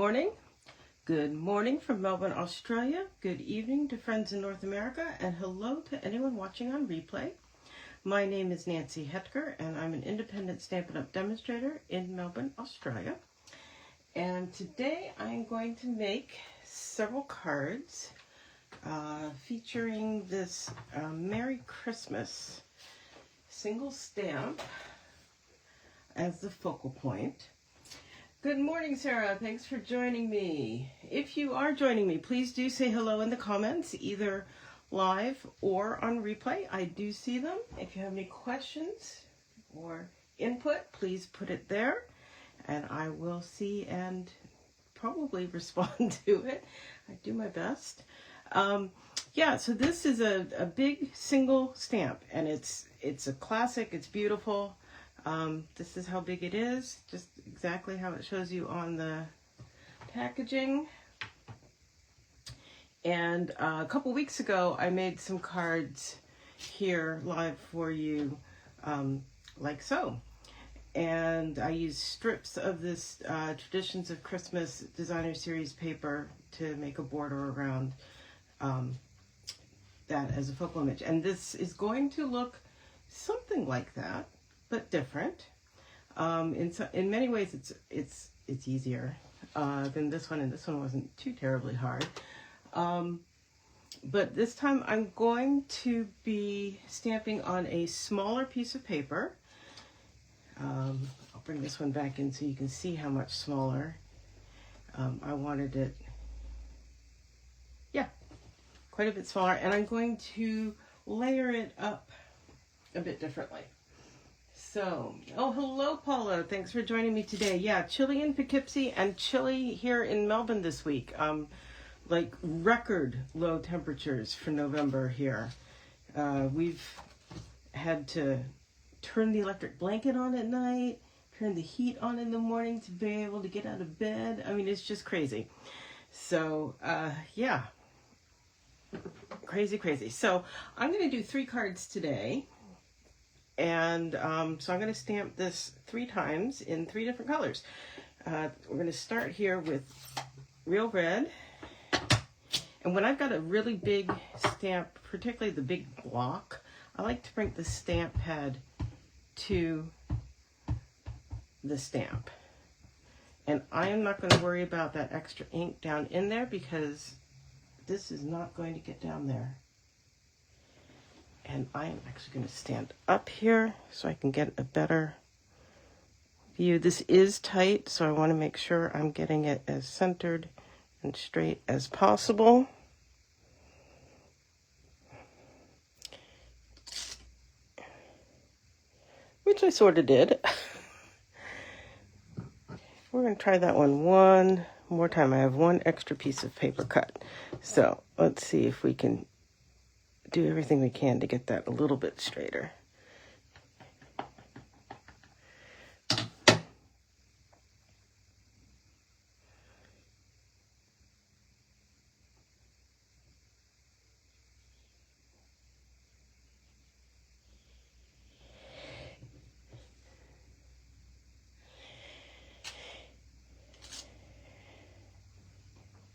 morning. Good morning from Melbourne, Australia. Good evening to friends in North America, and hello to anyone watching on replay. My name is Nancy Hetker, and I'm an independent Stampin' Up! Demonstrator in Melbourne, Australia. And today I'm going to make several cards featuring this Merry Christmas single stamp as the focal point. Good morning, Sarah. Thanks for joining me. If you are joining me, please do say hello in the comments, either live or on replay. I do see them. If you have any questions or input, please put it there, and I will see and probably respond to it. I do my best. Yeah, so this is a big single stamp, and it's a classic. It's beautiful. This is how big it is, just exactly how it shows you on the packaging. And a couple weeks ago, I made some cards here live for you, like so. And I used strips of this Traditions of Christmas Designer Series paper to make a border around that as a focal image. And this is going to look something like that, but different. In many ways, it's easier than this one, and this one wasn't too terribly hard. But this time I'm going to be stamping on a smaller piece of paper. I'll bring this one back in so you can see how much smaller. I wanted it, yeah, quite a bit smaller, and I'm going to layer it up a bit differently. So, oh, hello, Paula. Thanks for joining me today. Yeah, chilly in Poughkeepsie and chilly here in Melbourne this week. Like record low temperatures for November here. We've had to turn the electric blanket on at night, turn the heat on in the morning to be able to get out of bed. I mean, it's just crazy. So, yeah, crazy. So I'm going to do 3 cards today. And so I'm going to stamp this 3 times in 3 different colors. We're going to start here with real red. And when I've got a really big stamp, particularly the big block, I like to bring the stamp pad to the stamp. And I am not going to worry about that extra ink down in there because this is not going to get down there. And I am actually going to stand up here so I can get a better view. This is tight, so I want to make sure I'm getting it as centered and straight as possible. Which I sort of did. We're going to try that one more time. I have 1 extra piece of paper cut. So let's see if we can do everything we can to get that a little bit straighter.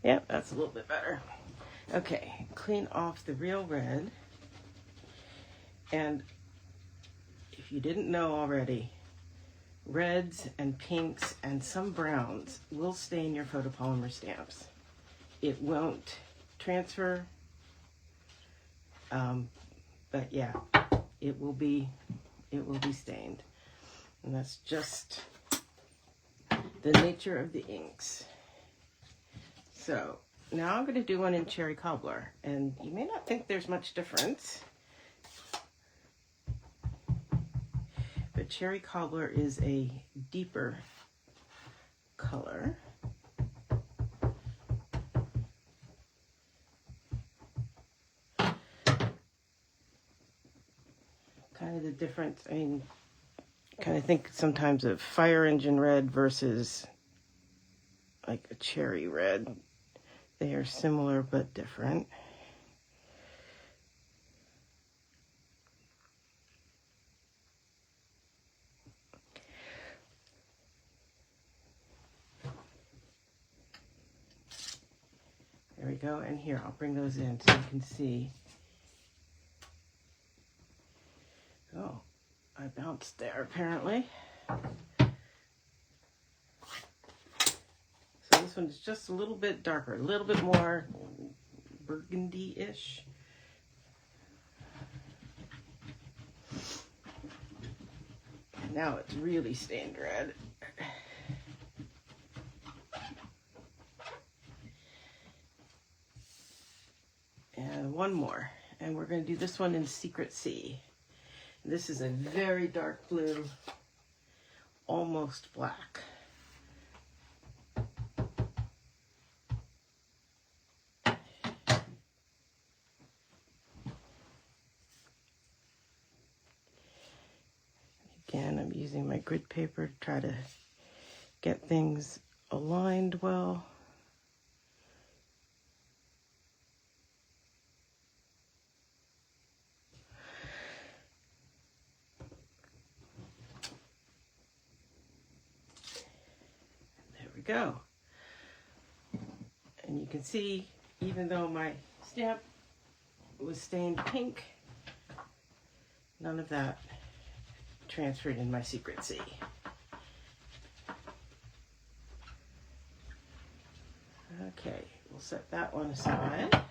Yep, that's a little bit better. Okay, clean off the real red. And if you didn't know already, reds and pinks and some browns will stain your photopolymer stamps. It won't transfer, but yeah, it will be stained. And that's just the nature of the inks. So now I'm going to do one in Cherry Cobbler, and you may not think there's much difference, but Cherry Cobbler is a deeper color. Kind of the difference, I mean, kind of think sometimes of fire engine red versus like a cherry red. They are similar but different. go. And here, I'll bring those in so you can see. Oh, I bounced there apparently. So this one is just a little bit darker, a little bit more burgundy-ish. Now it's really stained red. And one more. And we're going to do this one in Secret Sea. This is a very dark blue, almost black. Again, I'm using my grid paper to try to get things aligned well. There we go. And you can see, even though my stamp was stained pink, none of that transferred in my Secret Sea. Okay, we'll set that one aside.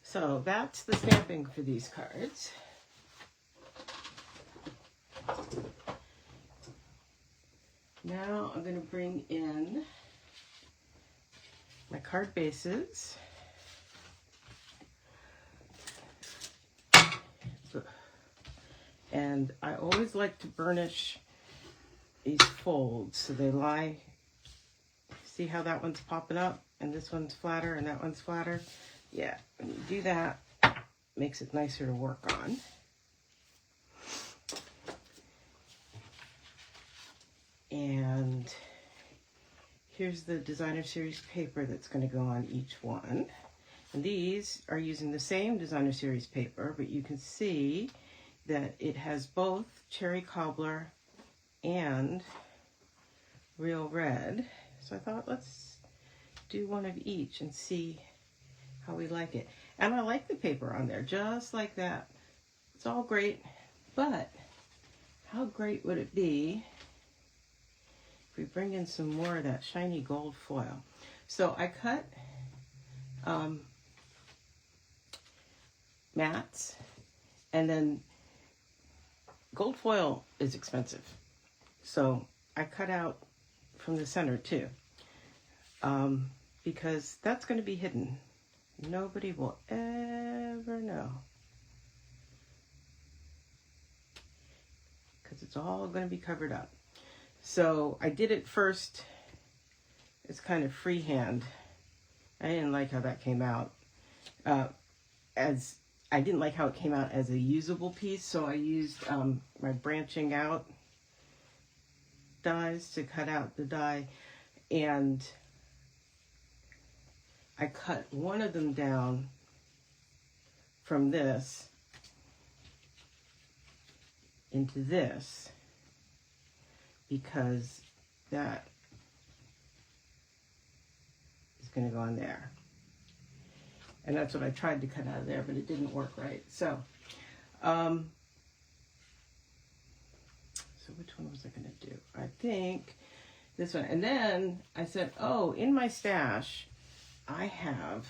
So that's the stamping for these cards. Now I'm going to bring in my card bases. And I always like to burnish these folds so they lie. See how that one's popping up and this one's flatter and that one's flatter? Yeah, when you do that, it makes it nicer to work on. And here's the designer series paper that's going to go on each one. And these are using the same designer series paper, but you can see that it has both cherry cobbler and real red. So I thought, let's do one of each and see how we like it. And I like the paper on there, just like that. It's all great, but how great would it be if we bring in some more of that shiny gold foil? So I cut mats, and then gold foil is expensive. So I cut out from the center too, because that's going to be hidden. Nobody will ever know, because it's all going to be covered up. So I did it first. It's kind of freehand. I didn't like how that came out. I didn't like how it came out as a usable piece, so I used my branching out dies to cut out the die, and I cut one of them down from this into this because that is going to go on there. And that's what I tried to cut out of there, but it didn't work right. So which one was I going to do? I think this one. And then I said, oh, in my stash, I have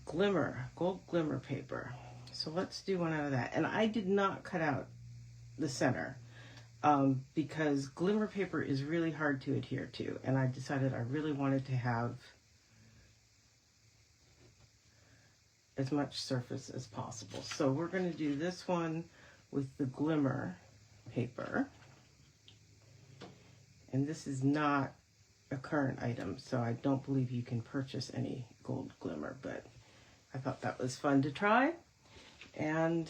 gold glimmer paper. So let's do one out of that. And I did not cut out the center because glimmer paper is really hard to adhere to. And I decided I really wanted to have as much surface as possible. So we're going to do this one with the glimmer paper. And this is not a current item, so I don't believe you can purchase any gold glimmer, but I thought that was fun to try. And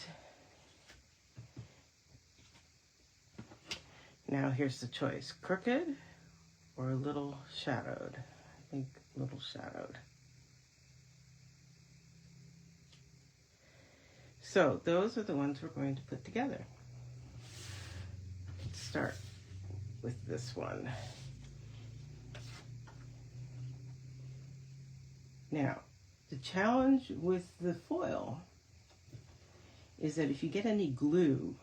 now here's the choice, crooked or a little shadowed. I think a little shadowed. So those are the ones we're going to put together. Let's start with this one. Now, the challenge with the foil is that if you get any glue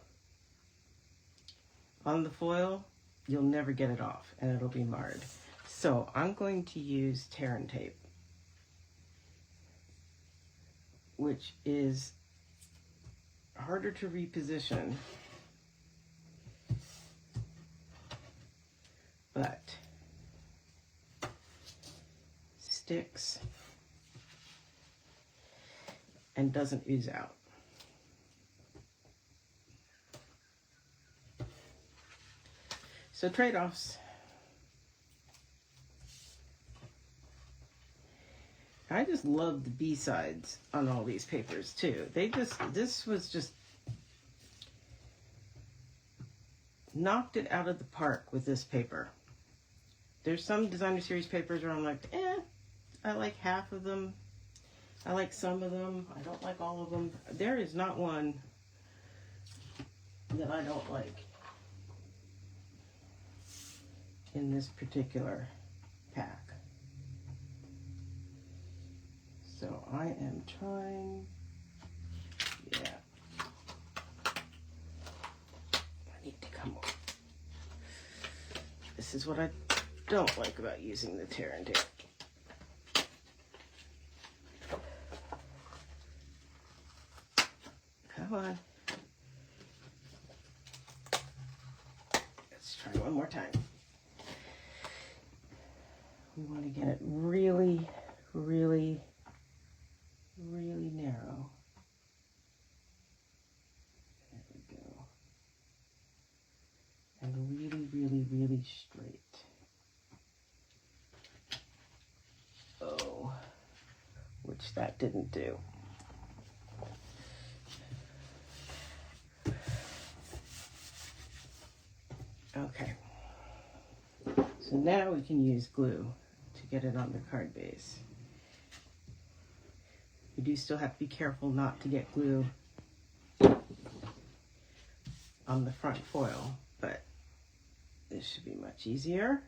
on the foil, you'll never get it off and it'll be marred. So I'm going to use tear and tape, which is harder to reposition, but sticks and doesn't ooze out. So trade-offs. I just love the B-sides on all these papers too. This was just knocked it out of the park with this paper. There's some designer series papers where I'm like, I like half of them. I like some of them. I don't like all of them. There is not one that I don't like in this particular pack. So I am trying, I need to come over. This is what I don't like about using the tear and tape. Come on. Let's try one more time. We want to get it really, really, really narrow. There we go. And really, really, really straight. Oh, which that didn't do. Okay. So now we can use glue to get it on the card base. We do still have to be careful not to get glue on the front foil, but this should be much easier.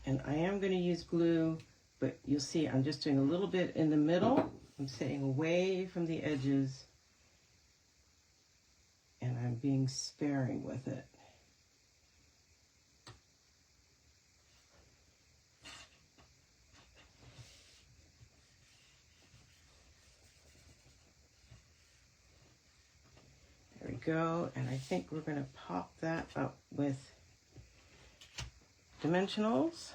And I am going to use glue, but you'll see I'm just doing a little bit in the middle. I'm staying away from the edges, and I'm being sparing with it. There we go, and I think we're going to pop that up with dimensionals.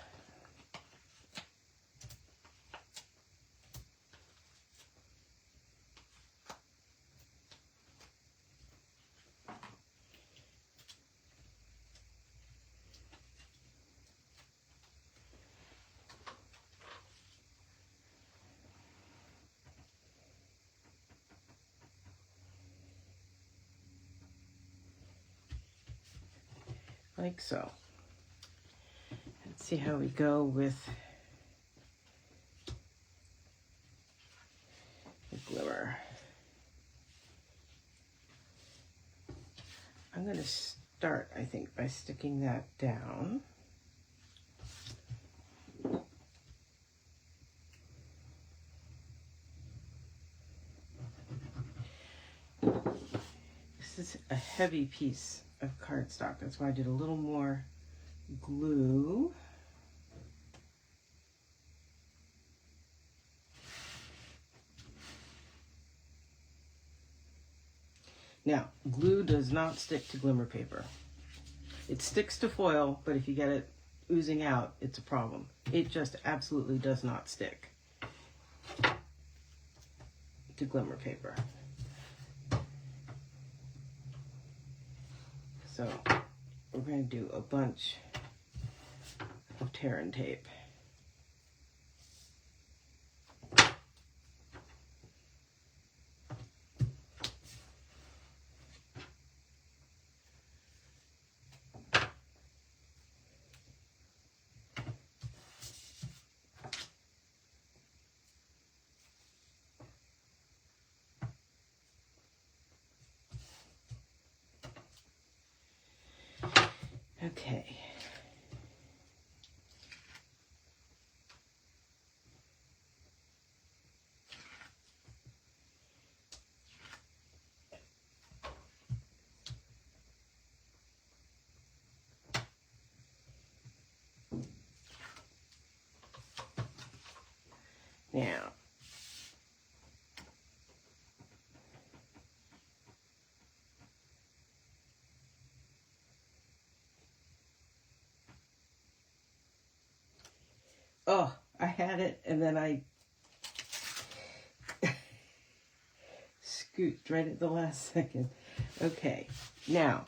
Like so. Let's see how we go with the glimmer. I'm going to start, I think, by sticking that down. This is a heavy piece of cardstock. That's why I did a little more glue. Now, glue does not stick to glimmer paper. It sticks to foil, but if you get it oozing out, it's a problem. It just absolutely does not stick to glimmer paper. So we're going to do a bunch of tear and tape. Okay. Now, oh, I had it and then I scooped right at the last second. Okay, now,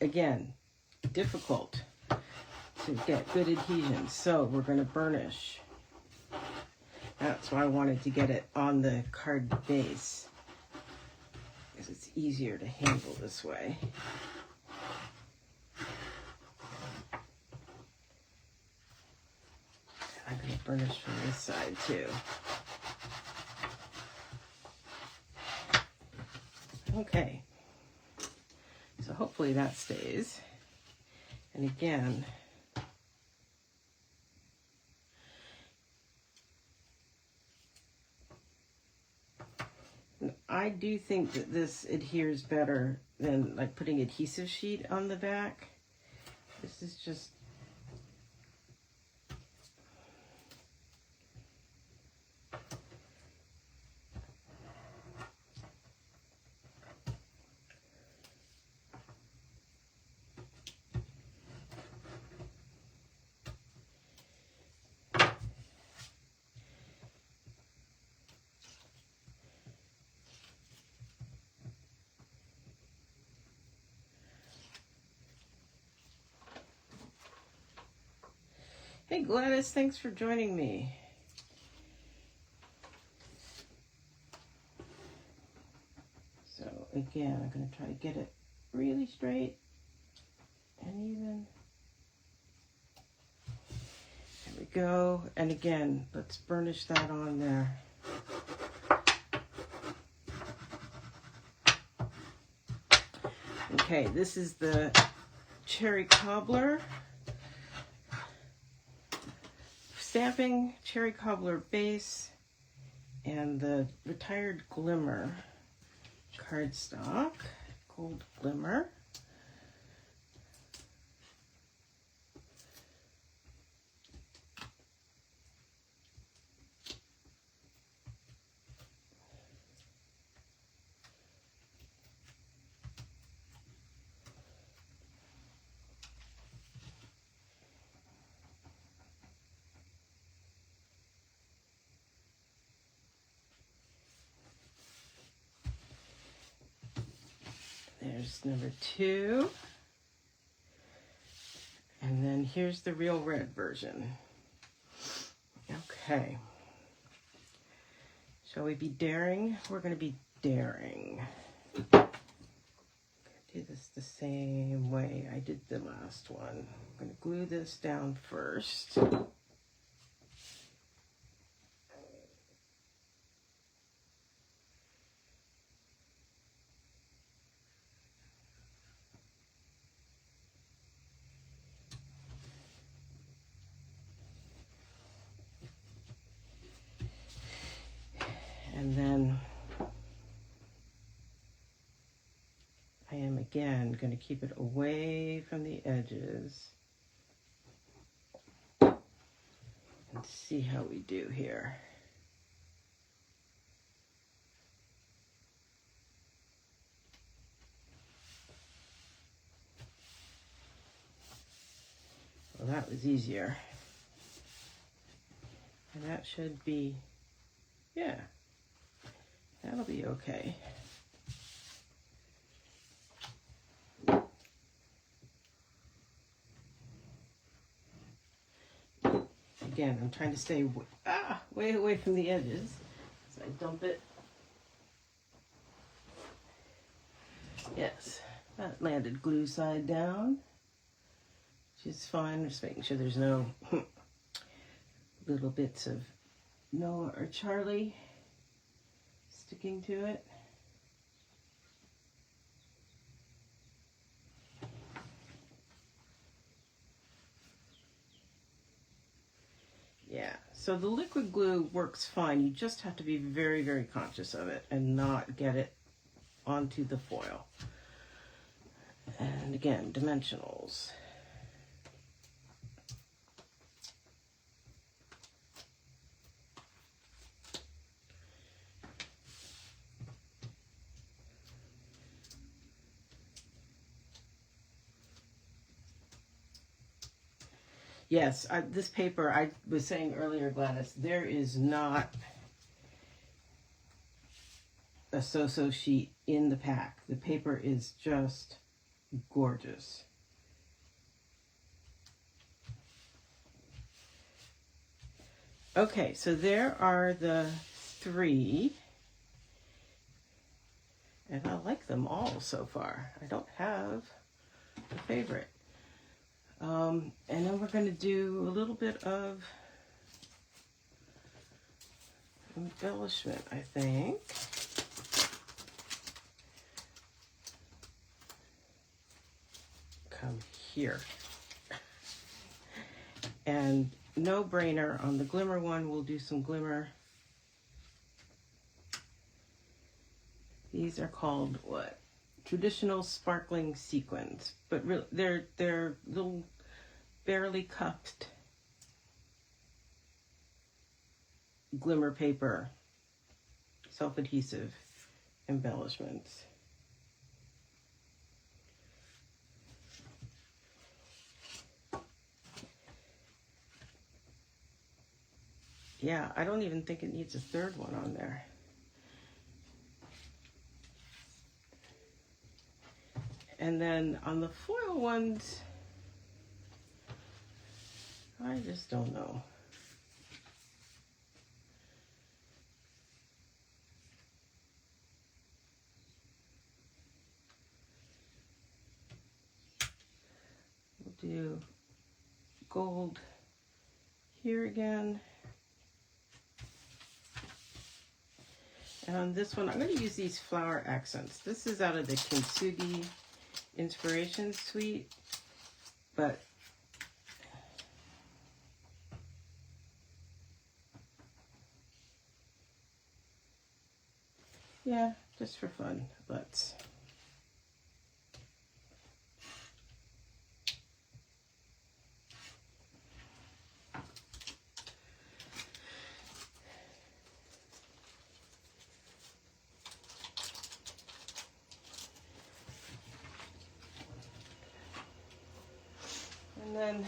again, difficult to get good adhesion, so we're going to burnish. That's why I wanted to get it on the card base, because it's easier to handle this way. I'm going to burnish from this side too. Okay, so hopefully that stays. And again, I do think that this adheres better than like putting adhesive sheet on the back. This is just Hey Gladys, thanks for joining me. So again, I'm going to try to get it really straight and even. There we go. And again, let's burnish that on there. Okay, this is the cherry cobbler. Stamping cherry cobbler base and the retired glimmer cardstock, gold glimmer. There's number 2. And then here's the real red version. Okay. Shall we be daring? We're going to be daring. Do this the same way I did the last one. I'm going to glue this down first. And then I am again going to keep it away from the edges and see how we do here. Well, that was easier. And that should be, yeah, that'll be okay. Again, I'm trying to stay way away from the edges. So I dump it. Yes, that landed glue side down, which is fine. Just making sure there's no little bits of Noah or Charlie sticking to it. So the liquid glue works fine. You just have to be very, very conscious of it and not get it onto the foil. And again, dimensionals. Yes, this paper, I was saying earlier, Gladys, there is not a so-so sheet in the pack. The paper is just gorgeous. Okay, so there are the 3. And I like them all so far. I don't have a favorite. And then we're going to do a little bit of embellishment, I think. Come here. And no brainer on the glimmer one, we'll do some glimmer. These are called what? Traditional sparkling sequins, but really they're little barely cupped glimmer paper, self-adhesive embellishments. Yeah, I don't even think it needs a 3rd one on there. And then on the foil ones, I just don't know. We'll do gold here again. And on this one, I'm going to use these flower accents. This is out of the Kintsugi Inspiration Suite, but yeah, just for fun, let's. And then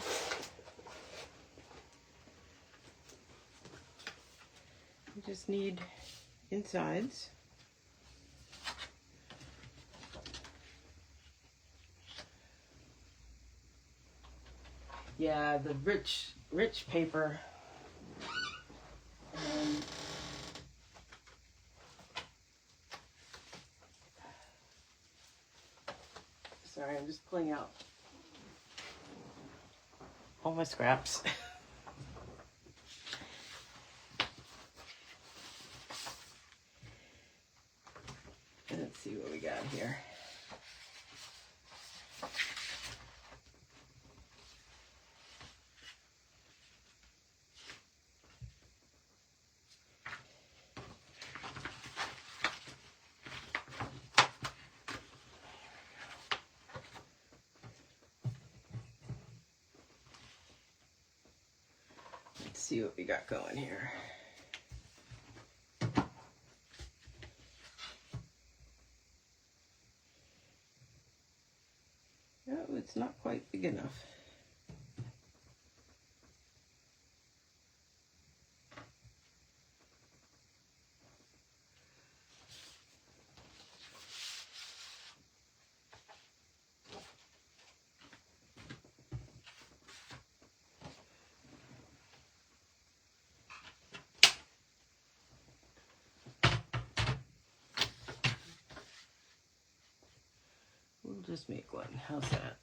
we just need insides. Yeah, the rich paper. Sorry, I'm just pulling out all my scraps. Let's see what we got here. Let's see what we got going here. Oh, it's not quite big enough. We'll just make one. How's that?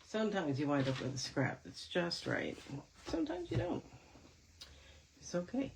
Sometimes you wind up with a scrap that's just right. Sometimes you don't. It's okay.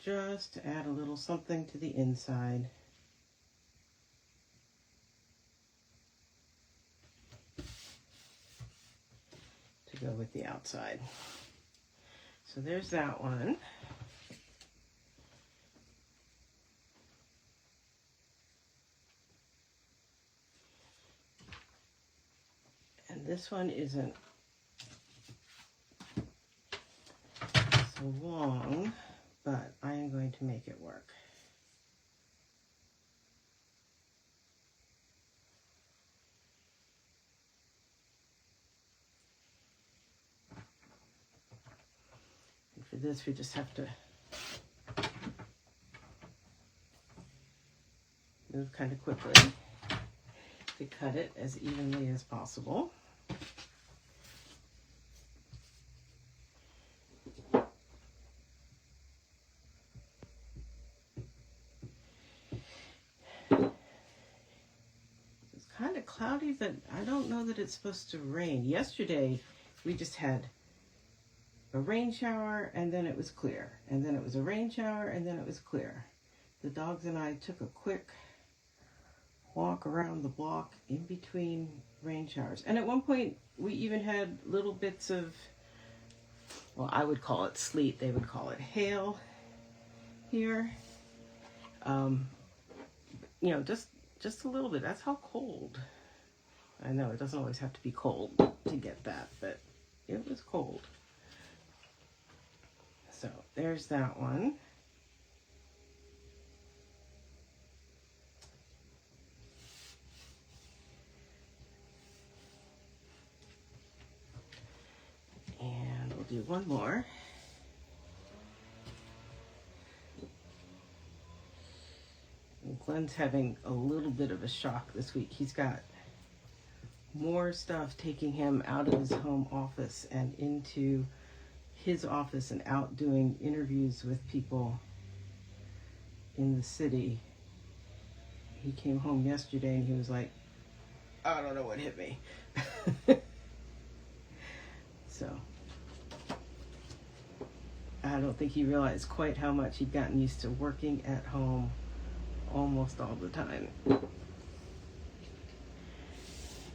just to add a little something to the inside. To go with the outside. So there's that one. And this one isn't so long, but I am going to make it work. And for this, we just have to move kind of quickly to cut it as evenly as possible. Kind of cloudy, that I don't know that it's supposed to rain. Yesterday we just had a rain shower and then it was clear, and then it was a rain shower and then it was clear. The dogs and I took a quick walk around the block in between rain showers, and at one point we even had little bits of, well, I would call it sleet, they would call it hail here. You know, just a little bit. That's how cold. I know it doesn't always have to be cold to get that, but it was cold. So there's that one. And we'll do one more. Glenn's having a little bit of a shock this week. He's got more stuff taking him out of his home office and into his office and out doing interviews with people in the city. He came home yesterday and he was like, I don't know what hit me. So I don't think he realized quite how much he'd gotten used to working at home almost all the time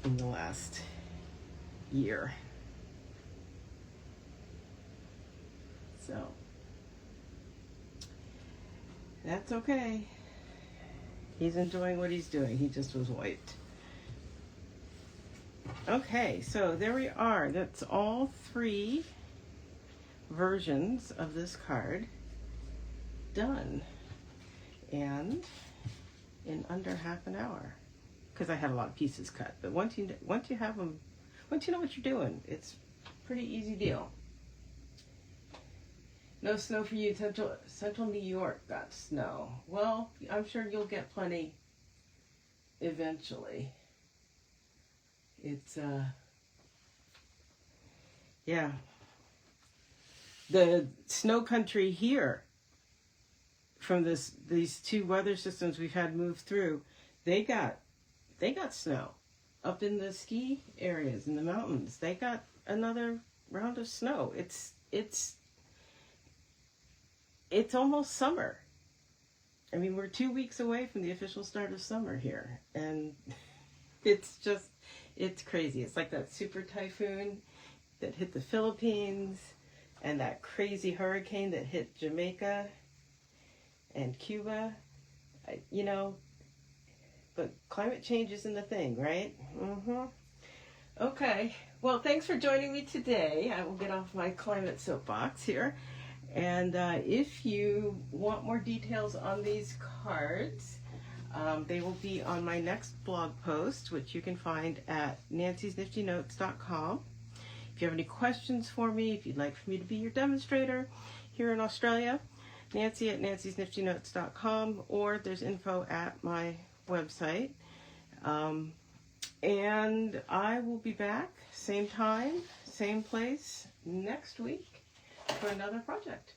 in the last year. So that's okay. He's enjoying what he's doing. He just was wiped. Okay, so there we are. That's all 3 versions of this card done. And in under half an hour, because I had a lot of pieces cut. But once you have them, once you know what you're doing, it's a pretty easy deal. No snow for you. Central New York got snow. Well, I'm sure you'll get plenty eventually. It's yeah. The snow country here, from these 2 weather systems we've had move through, they got snow up in the ski areas in the mountains. They got another round of snow. It's almost summer. I mean, we're 2 weeks away from the official start of summer here, and it's crazy. It's like that super typhoon that hit the Philippines and that crazy hurricane that hit Jamaica and Cuba, you know, but climate change isn't a thing, right? Okay, well, thanks for joining me today. I will get off my climate soapbox here. And if you want more details on these cards, they will be on my next blog post, which you can find at nancysniftynotes.com. If you have any questions for me, if you'd like for me to be your demonstrator here in Australia, Nancy at nancysniftynotes.com, or there's info at my website. And I will be back same time, same place next week for another project.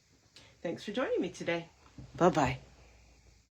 Thanks for joining me today. Bye-bye.